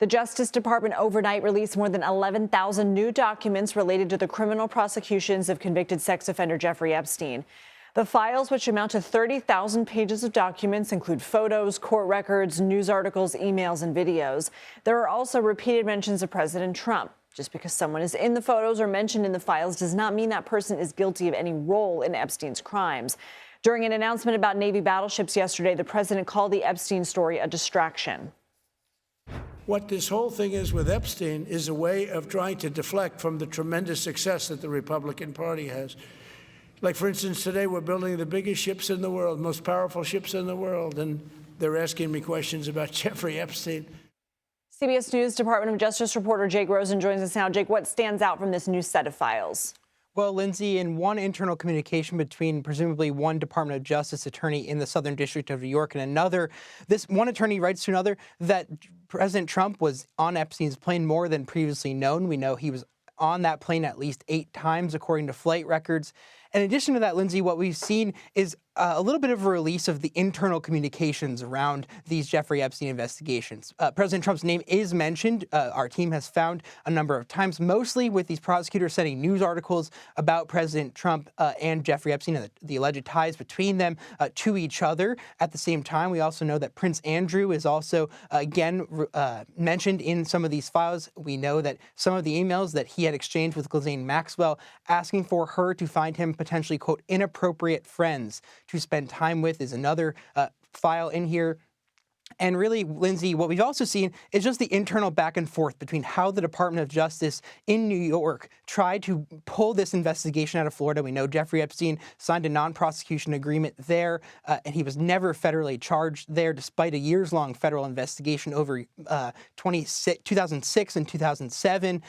The Justice Department overnight released more than 11,000 new documents related to the criminal prosecutions of convicted sex offender Jeffrey Epstein. The files, which amount to 30,000 pages of documents, include photos, court records, news articles, emails, and videos. There are also repeated mentions of President Trump. Just because someone is in the photos or mentioned in the files does not mean that person is guilty of any role in Epstein's crimes. During an announcement about Navy battleships yesterday, the president called the Epstein story a distraction. What this whole thing is with Epstein is a way of trying to deflect from the tremendous success that the Republican Party has. Like, for instance, today we're building the biggest ships in the world, most powerful ships in the world, and they're asking me questions about Jeffrey Epstein. CBS News Department of Justice reporter Jake Rosen joins us now. Jake, what stands out from this new set of files? Well, Lindsay, in one internal communication between presumably one Department of Justice attorney in the Southern District of New York and another, this one attorney writes to another that President Trump was on Epstein's plane more than previously known. We know he was on that plane at least 8 times, according to flight records. In addition to that, Lindsay, what we've seen is a little bit of a release of the internal communications around these Jeffrey Epstein investigations. President Trump's name is mentioned. Our team has found a number of times, mostly with these prosecutors sending news articles about President Trump and Jeffrey Epstein and the alleged ties between them to each other. At the same time, we also know that Prince Andrew is also, again, mentioned in some of these files. We know that some of the emails that he had exchanged with Ghislaine Maxwell asking for her to find him potentially, quote, inappropriate friends to spend time with is another file in here. And really, Lindsay, what we've also seen is just the internal back and forth between how the Department of Justice in New York tried to pull this investigation out of Florida. We know Jeffrey Epstein signed a non-prosecution agreement there, and he was never federally charged there, despite a years-long federal investigation over 2006 and 2007.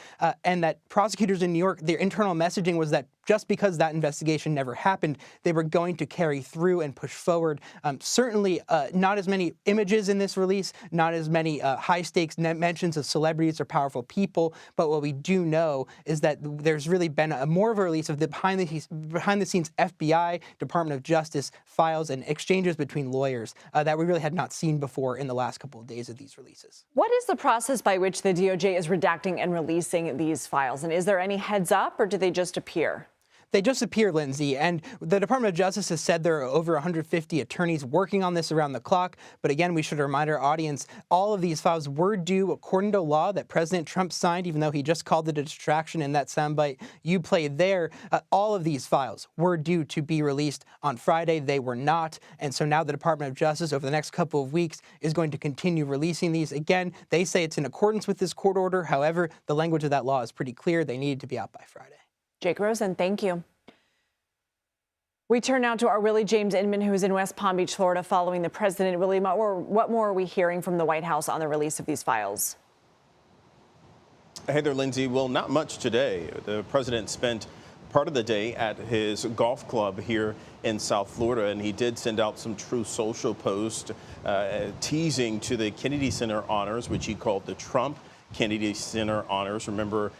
And that prosecutors in New York, their internal messaging was that just because that investigation never happened, they were going to carry through and push forward. Certainly not as many images in this release, not as many high-stakes mentions of celebrities or powerful people, but what we do know is that there's really been more of a release of the behind-the-scenes FBI, Department of Justice files and exchanges between lawyers that we really had not seen before in the last couple of days of these releases. What is the process by which the DOJ is redacting and releasing these files? And is there any heads up, or do they just appear? They just appear, Lindsay, and the Department of Justice has said there are over 150 attorneys working on this around the clock. But again, we should remind our audience, all of these files were due according to law that President Trump signed, even though he just called it a distraction in that soundbite you played there. All of these files were due to be released on Friday. They were not. And so now the Department of Justice over the next couple of weeks is going to continue releasing these. Again, they say it's in accordance with this court order. However, the language of that law is pretty clear. They needed to be out by Friday. Jake Rosen, thank you. We turn now to our Willie James Inman, who is in West Palm Beach, Florida, following the president. Willie, what more are we hearing from the White House on the release of these files? Hey there, Lindsay. Well, not much today. The president spent part of the day at his golf club here in South Florida, and he did send out some Truth Social posts teasing to the Kennedy Center honors, which he called the Trump Kennedy Center honors. Remember,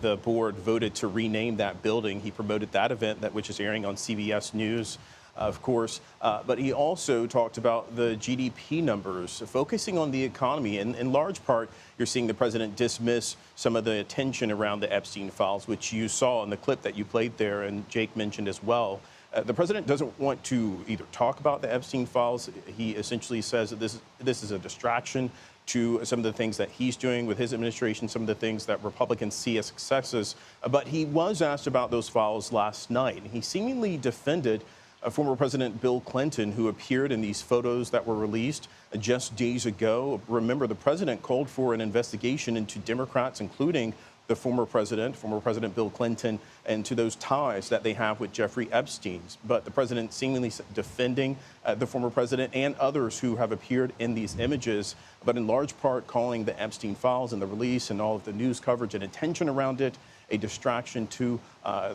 the board voted to rename that building. He promoted that event, which is airing on CBS News, of course. But he also talked about the GDP numbers, focusing on the economy. And in large part, you're seeing the president dismiss some of the attention around the Epstein files, which you saw in the clip that you played there and Jake mentioned as well. The president doesn't want to either talk about the Epstein files. He essentially says that this is a distraction to some of the things that he's doing with his administration, some of the things that Republicans see as successes. But he was asked about those files last night. He seemingly defended former President Bill Clinton, who appeared in these photos that were released just days ago. Remember, the president called for an investigation into Democrats, including the former President Bill Clinton, and to those ties that they have with Jeffrey Epstein. But the president seemingly defending the former president and others who have appeared in these images, but in large part calling the Epstein files and the release and all of the news coverage and attention around it a distraction to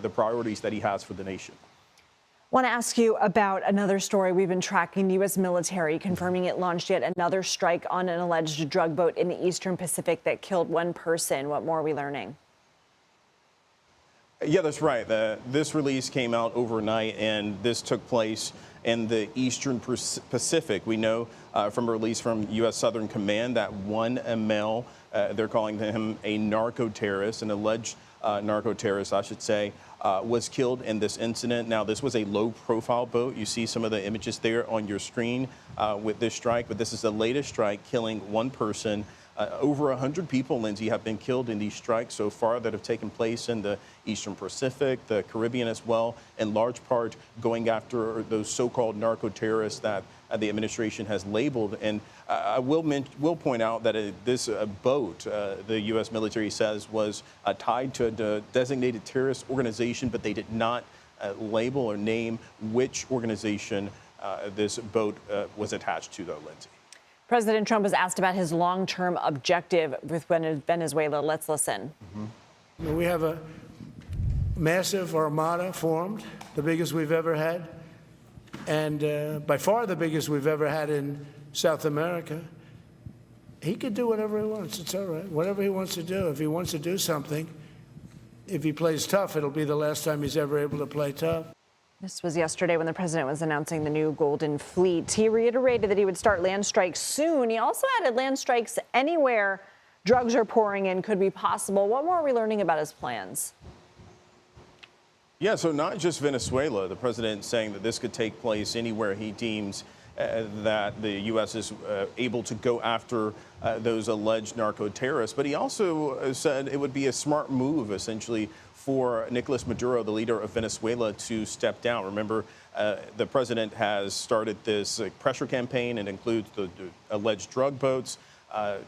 the priorities that he has for the nation. I want to ask you about another story we've been tracking. The U.S. military confirming it launched yet another strike on an alleged drug boat in the Eastern Pacific that killed one person. What more are we learning? Yeah, that's right. This release came out overnight, and this took place in the Eastern Pacific. We know from a release from U.S. Southern Command that one male, they're calling him a narco-terrorist, an alleged narco-terrorist, I should say, was killed in this incident. Now, this was a low-profile boat. You see some of the images there on your screen with this strike, but this is the latest strike, killing one person. Over 100 people, Lindsay, have been killed in these strikes so far that have taken place in the Eastern Pacific, the Caribbean as well, in large part going after those so-called narco-terrorists that the administration has labeled. And I will point out that this boat, the U.S. military says, was tied to a designated terrorist organization, but they did not label or name which organization this boat was attached to, though, Lindsay. President Trump was asked about his long-term objective with Venezuela. Let's listen. We have a massive armada formed, the biggest we've ever had, and by far the biggest we've ever had in South America. He could do whatever he wants. It's all right. Whatever he wants to do. If he wants to do something, if he plays tough, it'll be the last time he's ever able to play tough. This was yesterday when the president was announcing the new Golden Fleet. He reiterated that he would start land strikes soon. He also added land strikes anywhere drugs are pouring in could be possible. What more are we learning about his plans? Yeah, so not just Venezuela. The president saying that this could take place anywhere he deems that the U.S. is able to go after those alleged narco-terrorists. But he also said it would be a smart move, essentially, for Nicolas Maduro, the leader of Venezuela, to step down. Remember, the president has started this pressure campaign. It includes the alleged drug boats,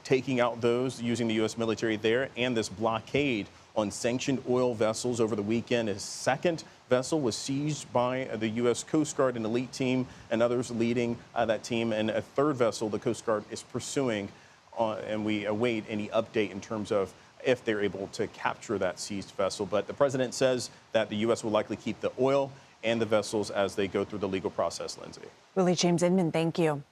taking out those using the U.S. military there, and this blockade on sanctioned oil vessels over the weekend. His second vessel was seized by the U.S. Coast Guard, an elite team, and others leading that team. And a third vessel the Coast Guard is pursuing, and we await any update in terms of if they're able to capture that seized vessel. But the president says that the U.S. will likely keep the oil and the vessels as they go through the legal process, Lindsay. Willie, James Inman, thank you.